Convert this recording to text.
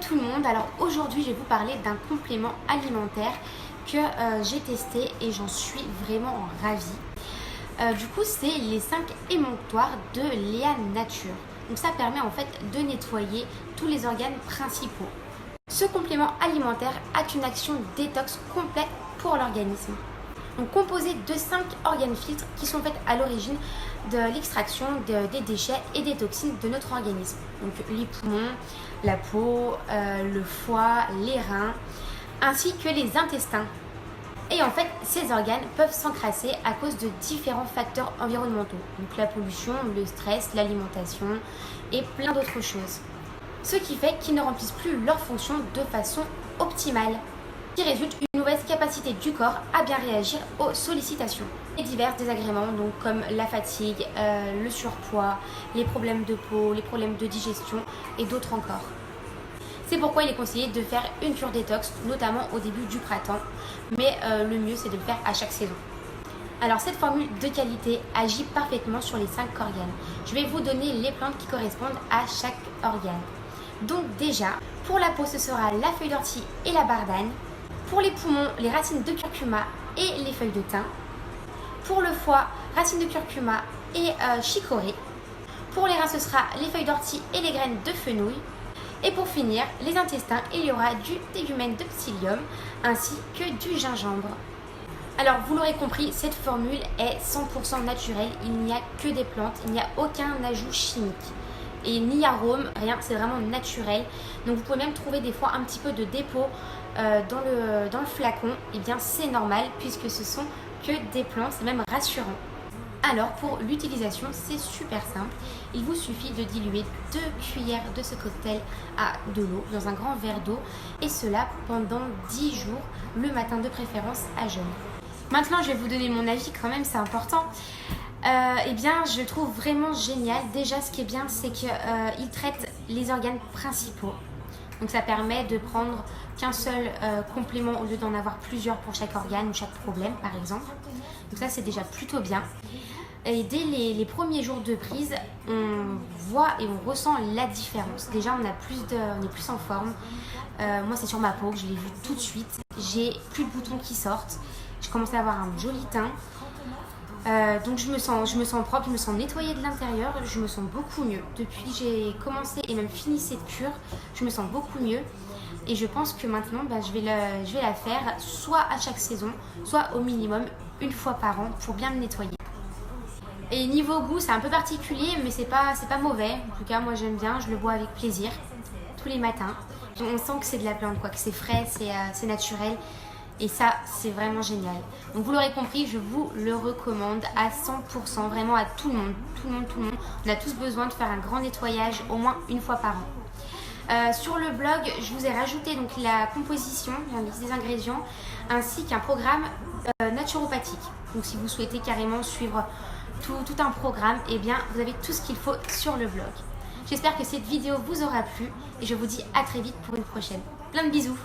tout le monde, alors aujourd'hui je vais vous parler d'un complément alimentaire que j'ai testé et j'en suis vraiment ravie. Du coup c'est les 5 émonctoires de Léa Nature. Donc ça permet en fait de nettoyer tous les organes principaux. Ce complément alimentaire a une action détox complète pour l'organisme. Donc composé de 5 organes filtres qui sont faits à l'origine de l'extraction des déchets et des toxines de notre organisme. Donc les poumons, la peau, le foie, les reins, ainsi que les intestins. Et en fait, ces organes peuvent s'encrasser à cause de différents facteurs environnementaux. Donc la pollution, le stress, l'alimentation et plein d'autres choses. Ce qui fait qu'ils ne remplissent plus leur fonction de façon optimale. Qui résulte une mauvaise capacité du corps à bien réagir aux sollicitations et divers désagréments donc comme la fatigue, le surpoids, les problèmes de peau, les problèmes de digestion et d'autres encore. C'est pourquoi il est conseillé de faire une cure détox, notamment au début du printemps, mais le mieux c'est de le faire à chaque saison. Alors cette formule de qualité agit parfaitement sur les 5 organes. Je vais vous donner les plantes qui correspondent à chaque organe. Donc déjà, pour la peau ce sera la feuille d'ortie et la bardagne. Pour les poumons, les racines de curcuma et les feuilles de thym. Pour le foie, racines de curcuma et chicorée. Pour les reins, ce sera les feuilles d'ortie et les graines de fenouil. Et pour finir, les intestins, il y aura du tégumen de psyllium ainsi que du gingembre. Alors, vous l'aurez compris, cette formule est 100% naturelle. Il n'y a que des plantes, il n'y a aucun ajout chimique. Et ni arôme, rien, c'est vraiment naturel. Donc vous pouvez même trouver des fois un petit peu de dépôt dans le flacon. Et bien c'est normal puisque ce sont que des plantes, c'est même rassurant. Alors pour l'utilisation, c'est super simple. Il vous suffit de diluer 2 cuillères de ce cocktail à de l'eau dans un grand verre d'eau. Et cela pendant 10 jours, le matin de préférence à jeûne. Maintenant je vais vous donner mon avis quand même, c'est important. Eh bien, je le trouve vraiment génial. Déjà, ce qui est bien, c'est qu'il traite les organes principaux. Donc, ça permet de prendre qu'un seul complément au lieu d'en avoir plusieurs pour chaque organe ou chaque problème, par exemple. Donc, ça, c'est déjà plutôt bien. Et dès les premiers jours de prise, on voit et on ressent la différence. Déjà, on est plus en forme. Moi, c'est sur ma peau que je l'ai vu tout de suite. J'ai plus de boutons qui sortent. Je commence à avoir un joli teint. Donc je me sens propre, je me sens nettoyée de l'intérieur, je me sens beaucoup mieux. Depuis que j'ai commencé et même fini cette cure, je me sens beaucoup mieux. Et je pense que maintenant, je vais la faire soit à chaque saison, soit au minimum une fois par an pour bien me nettoyer. Et niveau goût, c'est un peu particulier, mais c'est pas mauvais. En tout cas, moi j'aime bien, je le bois avec plaisir, tous les matins. On sent que c'est de la plante, que c'est frais, c'est naturel. Et ça, c'est vraiment génial. Donc vous l'aurez compris, je vous le recommande à 100%, vraiment à tout le monde. Tout le monde. On a tous besoin de faire un grand nettoyage au moins une fois par an. Sur le blog, je vous ai rajouté donc la composition, la liste des ingrédients, ainsi qu'un programme naturopathique. Donc si vous souhaitez carrément suivre tout un programme, eh bien vous avez tout ce qu'il faut sur le blog. J'espère que cette vidéo vous aura plu et je vous dis à très vite pour une prochaine. Plein de bisous!